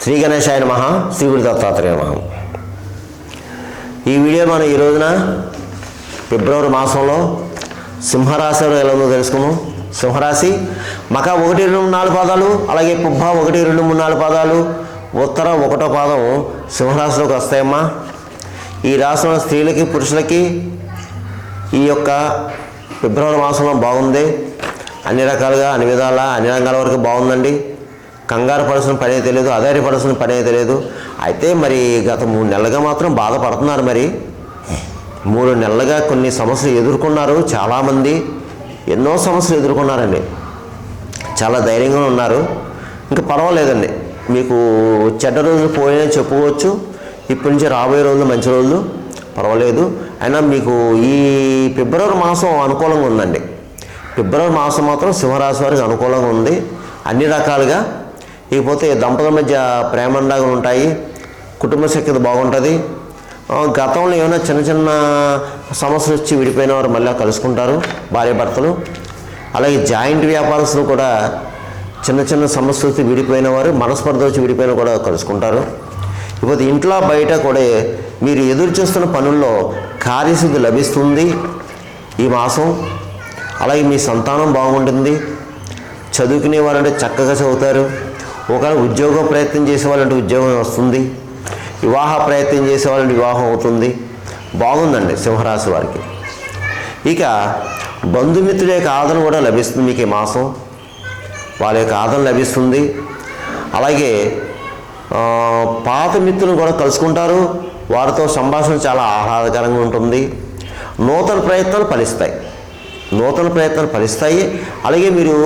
శ్రీ గణేశాయ నమః. శ్రీ గురు దత్తాత్రేయ నమః. ఈ వీడియో మనం ఈ రోజున ఫిబ్రవరి మాసంలో సింహరాశి ఎలా ఉందో తెలుసుకున్నాం. సింహరాశి మక 1, 2, 4 పాదాలు, అలాగే పుబ్బ 1, 2, 3, 4 పాదాలు, ఉత్తర 1వ పాదం సింహరాశిలోకి వస్తాయమ్మా. ఈ రాశిలో స్త్రీలకి పురుషులకి ఈ యొక్క ఫిబ్రవరి మాసంలో బాగుంది. అన్ని రకాలుగా అన్ని విధాలా అన్ని రంగాల వరకు బాగుందండి. కంగారు పడుతున్న పనే తెలియదు, ఆధారపడుతున్న పనే తెలియదు. అయితే మరి గత 3 నెలలుగా మాత్రం బాధపడుతున్నారు. మరి 3 నెలలుగా కొన్ని సమస్యలు ఎదుర్కొన్నారు. చాలామంది ఎన్నో సమస్యలు ఎదుర్కొన్నారండి. చాలా ధైర్యంగా ఉన్నారు. ఇంకా పర్వాలేదండి, మీకు చెడ్డ రోజులు పోయాయని చెప్పుకోవచ్చు. ఇప్పటి నుంచి రాబోయే రోజులు మంచి రోజులు, పర్వాలేదు. అయినా మీకు ఈ ఫిబ్రవరి మాసం అనుకూలంగా ఉందండి. ఫిబ్రవరి మాసం మాత్రం సింహరాశి వారికి అనుకూలంగా ఉంది అన్ని రకాలుగా. ఇకపోతే దంపతుల మధ్య ప్రేమండాలు ఉంటాయి, కుటుంబ సఖ్యత బాగుంటుంది. గతంలో ఏమైనా చిన్న చిన్న సమస్యలు వచ్చి విడిపోయిన వారు మళ్ళీ కలుసుకుంటారు, భార్యాభర్తలు. అలాగే జాయింట్ వ్యాపారస్తులు కూడా చిన్న చిన్న సమస్యలు వచ్చి విడిపోయిన వారు, మనస్పర్ధ వచ్చి విడిపోయిన కూడా కలుసుకుంటారు. ఇకపోతే ఇంట్లో బయట కూడా మీరు ఎదురు చూస్తున్న పనుల్లో కార్యసిద్ధి లభిస్తుంది ఈ మాసం. అలాగే మీ సంతానం బాగుంటుంది. చదువుకునే వాళ్ళంటే చక్కగా చదువుతారు. ఒకవేళ ఉద్యోగం ప్రయత్నం చేసేవాళ్ళంటే ఉద్యోగం వస్తుంది. వివాహ ప్రయత్నం చేసేవాళ్ళంటే వివాహం అవుతుంది. బాగుందండి సింహరాశి వారికి. ఇక బంధుమిత్రుల యొక్క ఆదరణ కూడా లభిస్తుంది మీకు ఈ మాసం. వాళ్ళ యొక్క ఆదరణ లభిస్తుంది. అలాగే పాత మిత్రులను కూడా కలుసుకుంటారు. వారితో సంభాషణ చాలా ఆహ్లాదకరంగా ఉంటుంది. నూతన ప్రయత్నాలు ఫలిస్తాయి. అలాగే మీరు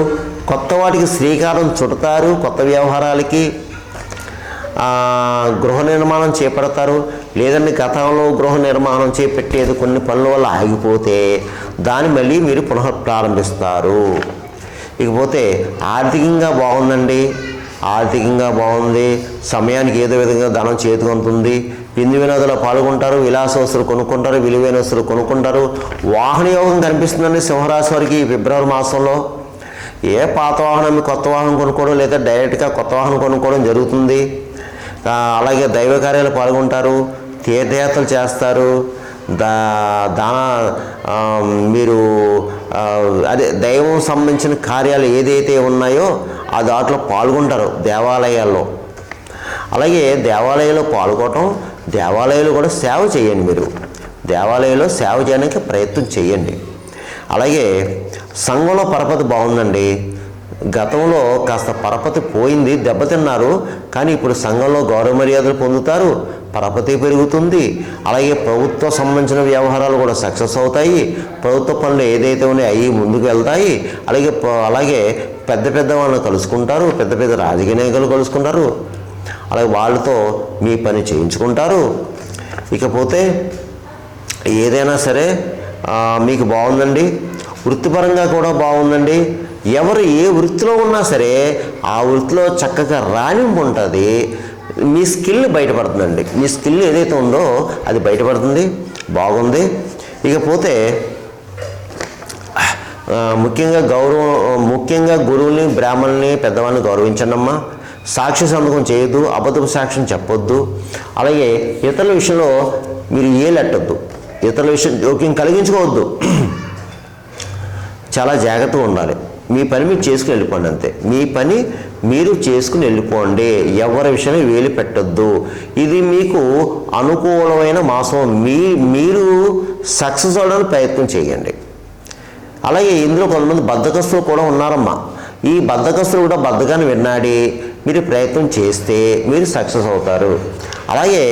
కొత్త వాటికి శ్రీకారం చుడతారు. కొత్త వ్యవహారాలకి గృహ నిర్మాణం చేపడతారు. లేదంటే గతంలో గృహ నిర్మాణం చేపట్టేది కొన్ని పనుల వల్ల ఆగిపోతే దాన్ని మళ్ళీ మీరు పునః ప్రారంభిస్తారు. ఇకపోతే ఆర్థికంగా బాగుందండి. ఆర్థికంగా బాగుంది. సమయానికి ఏదో విధంగా ధనం చేతికొంటుంది. విందు వినోదాలు పాల్గొంటారు. విలాస వస్తువులు కొనుక్కుంటారు, విలువైన వస్తువులు కొనుక్కుంటారు. వాహన యోగం కనిపిస్తుందండి సింహరాశి వారికి ఈ ఫిబ్రవరి మాసంలో. ఏ పాత వాహనం కొత్త వాహనం కొనుక్కోవడం, లేదా డైరెక్ట్గా కొత్త వాహనం కొనుక్కోవడం జరుగుతుంది. అలాగే దైవ కార్యాలు పాల్గొంటారు, తీర్థయాత్రలు చేస్తారు. మీరు అదే దైవం సంబంధించిన కార్యాలు ఏదైతే ఉన్నాయో ఆ దాంట్లో పాల్గొంటారు దేవాలయాల్లో. అలాగే దేవాలయాల్లో పాల్గొనడం, దేవాలయాలు కూడా సేవ చేయండి. మీరు దేవాలయంలో సేవ చేయడానికి ప్రయత్నం చేయండి. అలాగే సంఘంలో పరపతి బాగుందండి. గతంలో కాస్త పరపతి పోయింది, దెబ్బతిన్నారు. కానీ ఇప్పుడు సంఘంలో గౌరవ మర్యాదలు పొందుతారు, పరపతి పెరుగుతుంది. అలాగే ప్రభుత్వ సంబంధించిన వ్యవహారాలు కూడా సక్సెస్ అవుతాయి. ప్రభుత్వ పనులు ఏదైతే ఉన్నాయో అవి ముందుకు వెళ్తాయి. అలాగే పెద్ద పెద్ద వాళ్ళని కలుసుకుంటారు, పెద్ద పెద్ద రాజకీయ నాయకులు కలుసుకుంటారు. అలాగే వాళ్ళతో మీ పని చేయించుకుంటారు. ఇకపోతే ఏదైనా సరే మీకు బాగుందండి. వృత్తిపరంగా కూడా బాగుందండి. ఎవరు ఏ వృత్తిలో ఉన్నా సరే ఆ వృత్తిలో చక్కగా రాణింపు ఉంటుంది. మీ స్కిల్ బయటపడుతుందండి. మీ స్కిల్ ఏదైతే ఉందో అది బయటపడుతుంది. బాగుంది. ఇకపోతే ముఖ్యంగా గురువుల్ని, బ్రాహ్మణుల్ని, పెద్దవాళ్ళని గౌరవించండి అమ్మా. సాక్షి సంతకం చేయొద్దు, అబద్ధపు సాక్ష్యం చెప్పొద్దు. అలాగే ఇతరుల విషయంలో మీరు ఏలెట్టద్దు, ఇతరుల విషయం జోక్యం కలిగించుకోవద్దు. చాలా జాగ్రత్తగా ఉండాలి. మీ పని మీరు చేసుకుని వెళ్ళిపోండి, అంతే. మీ పని మీరు చేసుకుని వెళ్ళిపోండి. ఎవరి విషయమే వేలు పెట్టద్దు. ఇది మీకు అనుకూలమైన మాసం. మీరు సక్సెస్ అవ్వడానికి ప్రయత్నం చేయండి. అలాగే ఇందులో కొంతమంది బద్ధకస్తులు కూడా ఉన్నారమ్మా. ఈ బద్ధకస్తులు కూడా బద్ధకాన్ని విన్నాడి మీరు ప్రయత్నం చేస్తే మీరు సక్సెస్ అవుతారు. అలాగే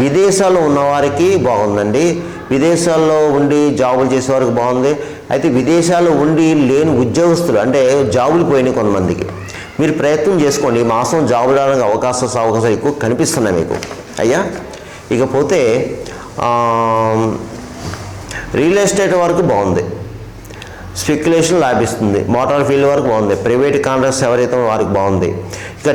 విదేశాల్లో ఉన్నవారికి బాగుందండి. విదేశాల్లో ఉండి జాబులు చేసేవారికి బాగుంది. అయితే విదేశాల్లో ఉండి లేని ఉద్యోగస్తులు, అంటే జాబులు పోయినాయి కొంతమందికి, మీరు ప్రయత్నం చేసుకోండి. ఈ మాసం జాబులు రావడానికి అవకాశాలు ఎక్కువ కనిపిస్తున్నాయి మీకు అయ్యా. ఇకపోతే రియల్ ఎస్టేట్ వరకు బాగుంది. స్పెక్యులేషన్ లాభిస్తుంది. మోటార్ ఫీల్డ్ వరకు బాగుంది. ప్రైవేట్ కాంట్రాక్ట్స్ ఎవరైతే వారికి బాగుంది. ఇక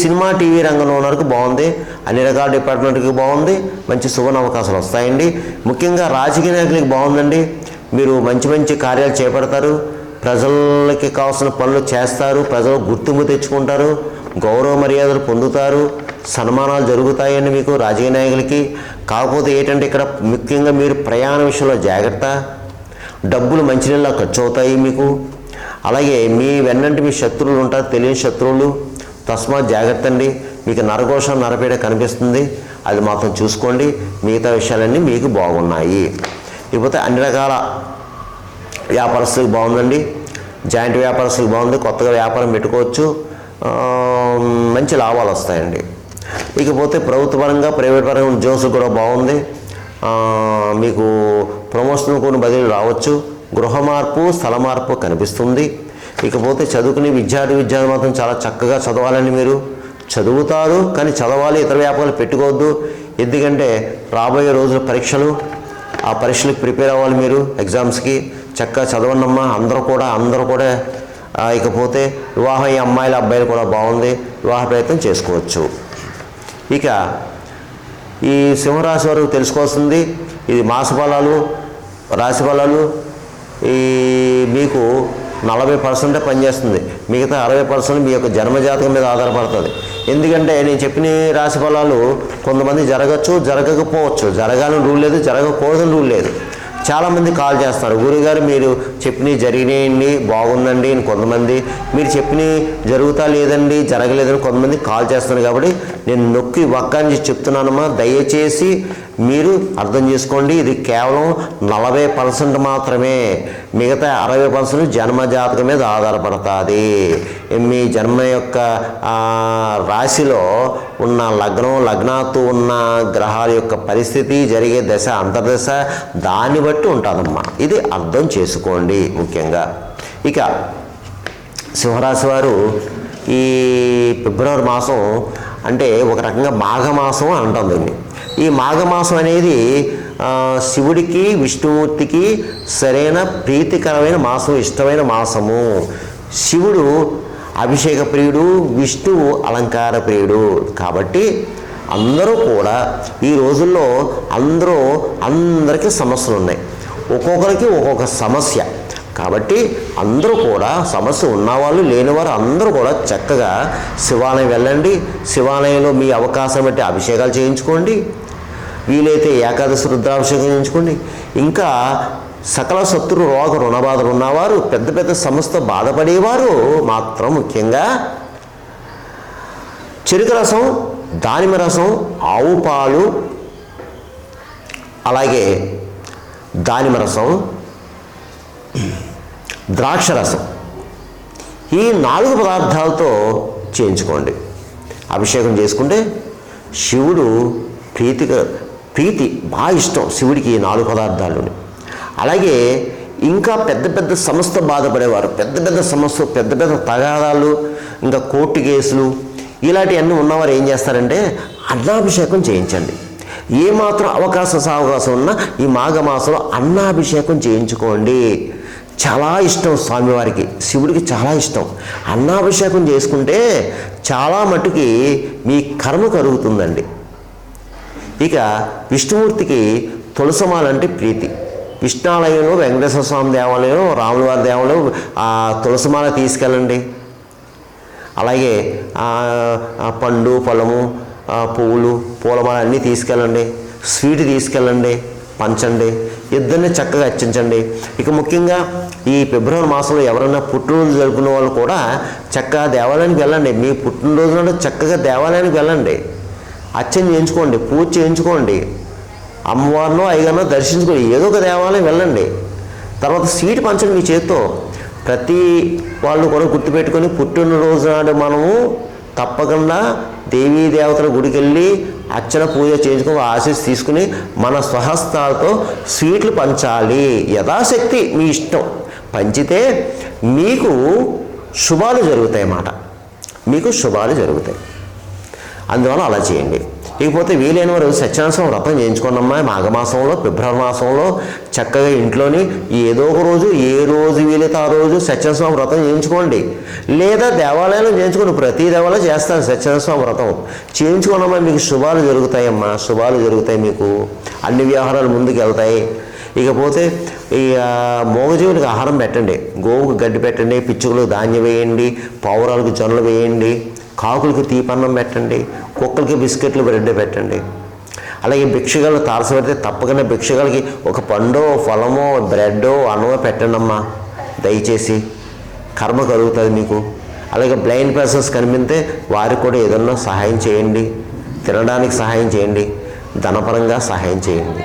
సినిమా టీవీ రంగంలో ఉన్న వరకు బాగుంది. అన్ని రకాల డిపార్ట్మెంట్కి బాగుంది. మంచి సువర్ణ అవకాశాలు వస్తాయండి. ముఖ్యంగా రాజకీయ నాయకులకి బాగుందండి. మీరు మంచి మంచి కార్యాలు చేపడతారు. ప్రజలకి కావాల్సిన పనులు చేస్తారు. ప్రజలు గుర్తింపు తెచ్చుకుంటారు. గౌరవ మర్యాదలు పొందుతారు, సన్మానాలు జరుగుతాయండి మీకు రాజకీయ నాయకులకి. కాకపోతే ఏంటంటే ఇక్కడ ముఖ్యంగా మీరు ప్రయాణ విషయంలో జాగ్రత్త, డబ్బులు మంచినీళ్ళ ఖర్చు అవుతాయి మీకు. అలాగే మీ వెన్నంటి మీ శత్రువులు ఉంటారు, తెలియని శత్రువులు, తస్మాత్ జాగ్రత్త అండి. మీకు నరఘోషం నరపేట కనిపిస్తుంది, అది మాత్రం చూసుకోండి. మిగతా విషయాలన్నీ మీకు బాగున్నాయి. ఇకపోతే అన్ని రకాల వ్యాపారస్తులకు బాగుందండి. జాయింట్ వ్యాపారస్తులకు బాగుంది, కొత్తగా వ్యాపారం పెట్టుకోవచ్చు, మంచి లాభాలు వస్తాయండి. ఇకపోతే ప్రభుత్వ పరంగా ప్రైవేట్ పరంగా ఉద్యోగస్తులు కూడా బాగుంది. మీకు ప్రమోషన్ కొన్ని బదిలీలు రావచ్చు, గృహ మార్పు, స్థల మార్పు కనిపిస్తుంది. ఇకపోతే చదువుకునే విద్యార్థి మాత్రం చాలా చక్కగా చదవాలని మీరు చదువుతారు, కానీ చదవాలి, ఇతర వ్యాపారాలు పెట్టుకోవద్దు. ఎందుకంటే రాబోయే రోజుల పరీక్షలు, ఆ పరీక్షలకు ప్రిపేర్ అవ్వాలి మీరు, ఎగ్జామ్స్కి. చక్కగా చదవండమ్మా అందరూ కూడా. ఇకపోతే వివాహం ఈ అమ్మాయిలు అబ్బాయిలు కూడా బాగుంది, వివాహ ప్రయత్నం చేసుకోవచ్చు. ఇక ఈ సింహరాశి వారు తెలుసుకోవాల్సింది, ఇది మాస ఫలాలు, రాశి ఫలాలు ఈ మీకు 40% పనిచేస్తుంది, మిగతా 60% మీ యొక్క జన్మజాతకం మీద ఆధారపడుతుంది. ఎందుకంటే నేను చెప్పిన రాశి ఫలాలు కొంతమంది జరగచ్చు, జరగకపోవచ్చు, జరగాలని రూల్ లేదు, జరగకూడదని రూల్ లేదు. చాలామంది కాల్ చేస్తారు, గురుగారు మీరు చెప్పినవి జరిగినాయండి, బాగుందండి అని కొంతమంది, మీరు చెప్పినవి జరుగుతా లేదండి, జరగలేదని కొంతమంది కాల్ చేస్తున్నారు. కాబట్టి నేను నొక్కి వక్కాన్ని చెప్తున్నానమ్మా, దయచేసి మీరు అర్థం చేసుకోండి. ఇది కేవలం 40% మాత్రమే, మిగతా 60% జన్మజాతకం మీద ఆధారపడుతుంది. మీ జన్మ యొక్క రాశిలో ఉన్న లగ్నాత్తు ఉన్న గ్రహాల యొక్క పరిస్థితి, జరిగే దశ, అంతర్దశ, దాన్ని బట్టి ఉంటుందమ్మా. ఇది అర్థం చేసుకోండి ముఖ్యంగా. ఇక సింహరాశి వారు ఈ ఫిబ్రవరి మాసం అంటే ఒక రకంగా మాఘమాసం అంటాం దీన్ని. ఈ మాఘమాసం అనేది శివుడికి, విష్ణుమూర్తికి సరైన ప్రీతికరమైన మాసం, ఇష్టమైన మాసము. శివుడు అభిషేక ప్రియుడు, విష్ణువు అలంకార ప్రియుడు. కాబట్టి అందరూ కూడా ఈ రోజుల్లో అందరికీ సమస్యలు ఉన్నాయి, ఒక్కొక్కరికి ఒక్కొక్క సమస్య. కాబట్టి అందరూ కూడా సమస్య ఉన్నవాళ్ళు లేనివారు అందరూ కూడా చక్కగా శివాలయం వెళ్ళండి. శివాలయంలో మీ అవకాశం బట్టి అభిషేకాలు చేయించుకోండి, వీలైతే ఏకాదశి రుద్రాభిషేకం చేయించుకోండి. ఇంకా సకల శత్రు రోగ రుణబాధలు ఉన్నవారు, పెద్ద సమస్యతో బాధపడేవారు మాత్రం ముఖ్యంగా చెరుకు రసం, దానిమ్మ రసం, ఆవు పాలు, అలాగే దానిమ్మ రసం, ద్రాక్ష రసం, ఈ 4 పదార్థాలతో చేయించుకోండి. అభిషేకం చేసుకుంటే శివుడు ప్రీతి బాగా ఇష్టం శివుడికి ఈ 4 పదార్థాలు. అలాగే ఇంకా పెద్ద సమస్యతో బాధపడేవారు, పెద్ద సమస్య, పెద్ద తగాదాలు, ఇంకా కోర్టు కేసులు ఇలాంటివన్నీ ఉన్నవారు ఏం చేస్తారంటే అన్నాభిషేకం చేయించండి. ఏమాత్రం అవకాశం ఉన్నా ఈ మాఘమాసంలో అన్నాభిషేకం చేయించుకోండి. చాలా ఇష్టం స్వామివారికి, శివుడికి చాలా ఇష్టం. అన్నాభిషేకం చేసుకుంటే చాలా మటుకి మీ కర్మ కరుగుతుందండి. ఇక విష్ణుమూర్తికి తులసమాలంటే ప్రీతి. విష్ణాలయంలో, వెంకటేశ్వర స్వామి దేవాలయం, రాములవారి దేవాలయం ఆ తులసమాల తీసుకెళ్ళండి. అలాగే పండు, ఫలము, పువ్వులు, పూలమాల అన్నీ తీసుకెళ్ళండి. స్వీట్ తీసుకెళ్ళండి, పంచండి, ఇద్దరిని చక్కగా అర్చించండి. ఇక ముఖ్యంగా ఈ ఫిబ్రవరి మాసంలో ఎవరైనా పుట్టినరోజు జరుపుకునే వాళ్ళు కూడా చక్కగా దేవాలయానికి వెళ్ళండి. మీ పుట్టినరోజు నాడు చక్కగా దేవాలయానికి వెళ్ళండి, అర్చన చేయించుకోండి, పూజ చేయించుకోండి, అమ్మవారినో అయ్యగారినో దర్శించుకోండి, ఏదో ఒక దేవాలయం వెళ్ళండి. తర్వాత స్వీట్ పంచండి మీ చేతితో. ప్రతి వాళ్ళు కూడా గుర్తుపెట్టుకొని పుట్టినరోజు నాడు మనము తప్పకుండా దేవీ దేవతల గుడికి వెళ్ళి అర్చన పూజ చేయించుకొని ఆశీస్సు తీసుకుని మన స్వహస్తాలతో స్వీట్లు పంచాలి. యథాశక్తి మీ ఇష్టం, పంచితే మీకు శుభాలు జరుగుతాయి అన్నమాట, మీకు శుభాలు జరుగుతాయి. అందువల్ల అలా చేయండి. ఇకపోతే వీలైన వారు సత్యనారాయణ వ్రతం చేయించుకోండమ్మా. మాఘమాసంలో, ఫిబ్రవరి మాసంలో చక్కగా ఇంట్లోని ఏదో ఒక రోజు, ఏ రోజు వీలైతే ఆ రోజు సత్యనారాయణ వ్రతం చేయించుకోండి. లేదా దేవాలయంలో చేయించుకోండి, ప్రతి దేవాలయం చేస్తారు సత్యనారాయణ వ్రతం. చేయించుకోండమ్మా, మీకు శుభాలు జరుగుతాయమ్మా, శుభాలు జరుగుతాయి, మీకు అన్ని వ్యవహారాలు ముందుకు వెళ్తాయి. ఇకపోతే ఈ మూగజీవులకు ఆహారం పెట్టండి, గోవుకు గడ్డి పెట్టండి, పిచ్చుకలకు ధాన్యం వేయండి, పావురాలకు జొన్నలు వేయండి, కాకులకి తీపన్నం పెట్టండి, కుక్కలకి బిస్కెట్లు బ్రెడ్ పెట్టండి. అలాగే భిక్షగాళ్ళు తారసపడితే తప్పకుండా భిక్షగాళ్ళకి ఒక పండో ఫలమో బ్రెడ్డో అన్నమో పెట్టండి అమ్మా, దయచేసి కర్మ కలుగుతుంది మీకు. అలాగే బ్లైండ్ పర్సన్స్ కనిపిస్తే వారికి కూడా ఏదన్నా సహాయం చేయండి, తినడానికి సహాయం చేయండి, ధనపరంగా సహాయం చేయండి.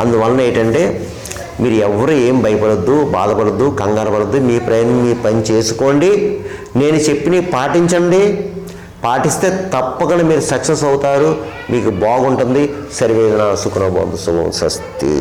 అందువలన ఏంటంటే మీరు ఎవరు ఏం భయపడద్దు, బాధపడద్దు, కంగారు పడద్దు. మీ ప్రయాణం మీ పని చేసుకోండి. నేను చెప్పినవి పాటించండి. పాటిస్తే తప్పకుండా మీరు సక్సెస్ అవుతారు, మీకు బాగుంటుంది. సర్వేజన సుఖనో భవంతు. శుభం. స్వస్తి.